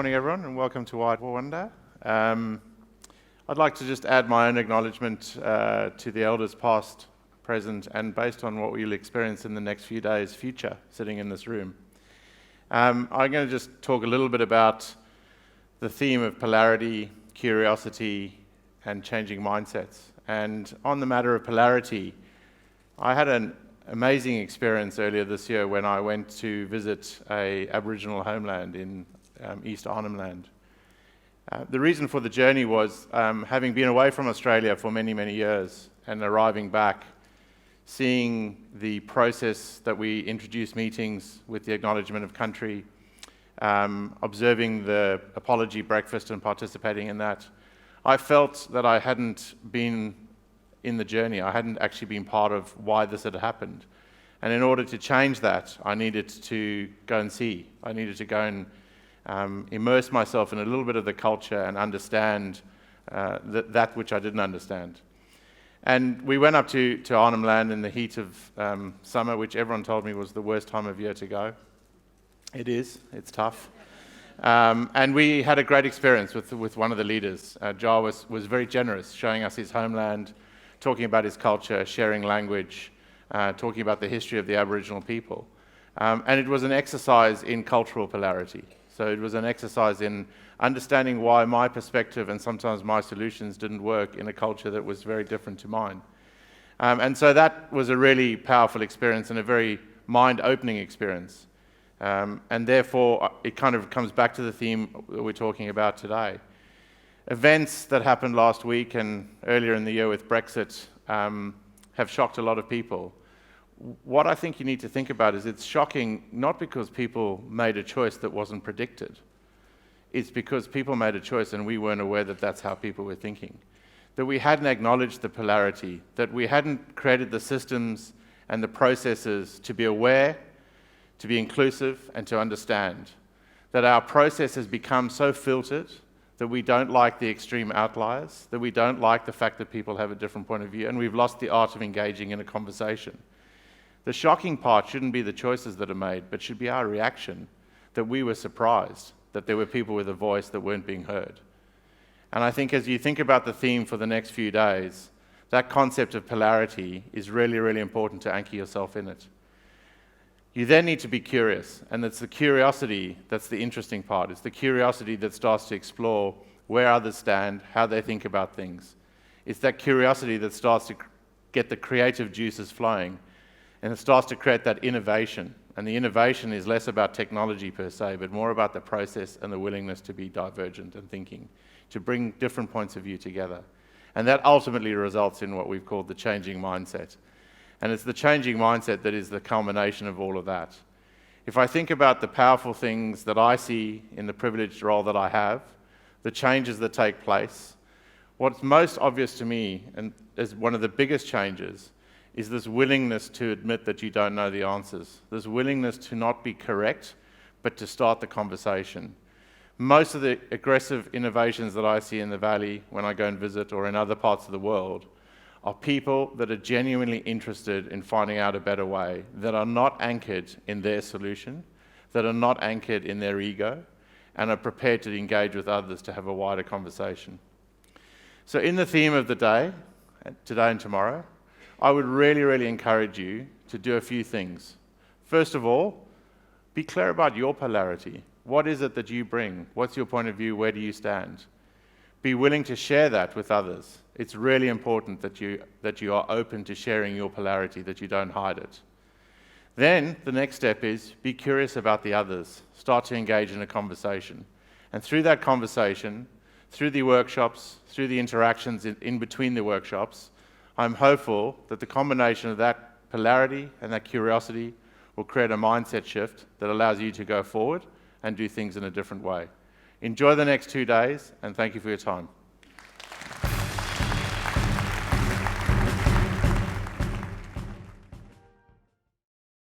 morning, everyone, and welcome to White Wonder. I'd like to just add my own acknowledgement to the elders past, present, and based on what we'll experience in the next few days, future, sitting in this room. I'm going to just talk a little bit about the theme of polarity, curiosity, and changing mindsets. And on the matter of polarity, I had an amazing experience earlier this year when I went to visit an Aboriginal homeland in East Arnhem Land. The reason for the journey was having been away from Australia for many, many years and arriving back, seeing the process that we introduce meetings with the acknowledgement of country, observing the apology breakfast and participating in that. I felt that I hadn't been in the journey. I hadn't actually been part of why this had happened. And in order to change that, I needed to go and see. I needed to go and immerse myself in a little bit of the culture and understand that which I didn't understand. And we went up to Arnhem Land in the heat of summer, which everyone told me was the worst time of year to go. It is. It's tough. And we had a great experience with one of the leaders. Jar was very generous, showing us his homeland, talking about his culture, sharing language, talking about the history of the Aboriginal people. And it was an exercise in cultural polarity. So it was an exercise in understanding why my perspective and sometimes my solutions didn't work in a culture that was very different to mine. And so that was a really powerful experience and a very mind-opening experience. And therefore, it kind of comes back to the theme that we're talking about today. Events that happened last week and earlier in the year with Brexit have shocked a lot of people. What I think you need to think about is it's shocking not because people made a choice that wasn't predicted. It's because people made a choice and we weren't aware that that's how people were thinking. That we hadn't acknowledged the polarity, that we hadn't created the systems and the processes to be aware, to be inclusive, and to understand. That our process has become so filtered that we don't like the extreme outliers, that we don't like the fact that people have a different point of view, and we've lost the art of engaging in a conversation. The shocking part shouldn't be the choices that are made, but should be our reaction, that we were surprised that there were people with a voice that weren't being heard. And I think as you think about the theme for the next few days, that concept of polarity is really, really important to anchor yourself in it. You then need to be curious, and it's the curiosity that's the interesting part. It's the curiosity that starts to explore where others stand, how they think about things. It's that curiosity that starts to get the creative juices flowing, and it starts to create that innovation. And the innovation is less about technology per se, but more about the process and the willingness to be divergent and thinking, to bring different points of view together. And that ultimately results in what we've called the changing mindset. And it's the changing mindset that is the culmination of all of that. If I think about the powerful things that I see in the privileged role that I have, the changes that take place, what's most obvious to me, and as one of the biggest changes, is this willingness to admit that you don't know the answers. This willingness to not be correct, but to start the conversation. Most of the aggressive innovations that I see in the Valley when I go and visit or in other parts of the world are people that are genuinely interested in finding out a better way, that are not anchored in their solution, that are not anchored in their ego, and are prepared to engage with others to have a wider conversation. So in the theme of the day, today and tomorrow, I would really, really encourage you to do a few things. First of all, be clear about your polarity. What is it that you bring? What's your point of view? Where do you stand? Be willing to share that with others. It's really important that you are open to sharing your polarity, that you don't hide it. Then the next step is be curious about the others. Start to engage in a conversation. And through that conversation, through the workshops, through the interactions in between the workshops, I'm hopeful that the combination of that polarity and that curiosity will create a mindset shift that allows you to go forward and do things in a different way. Enjoy the next 2 days, and thank you for your time.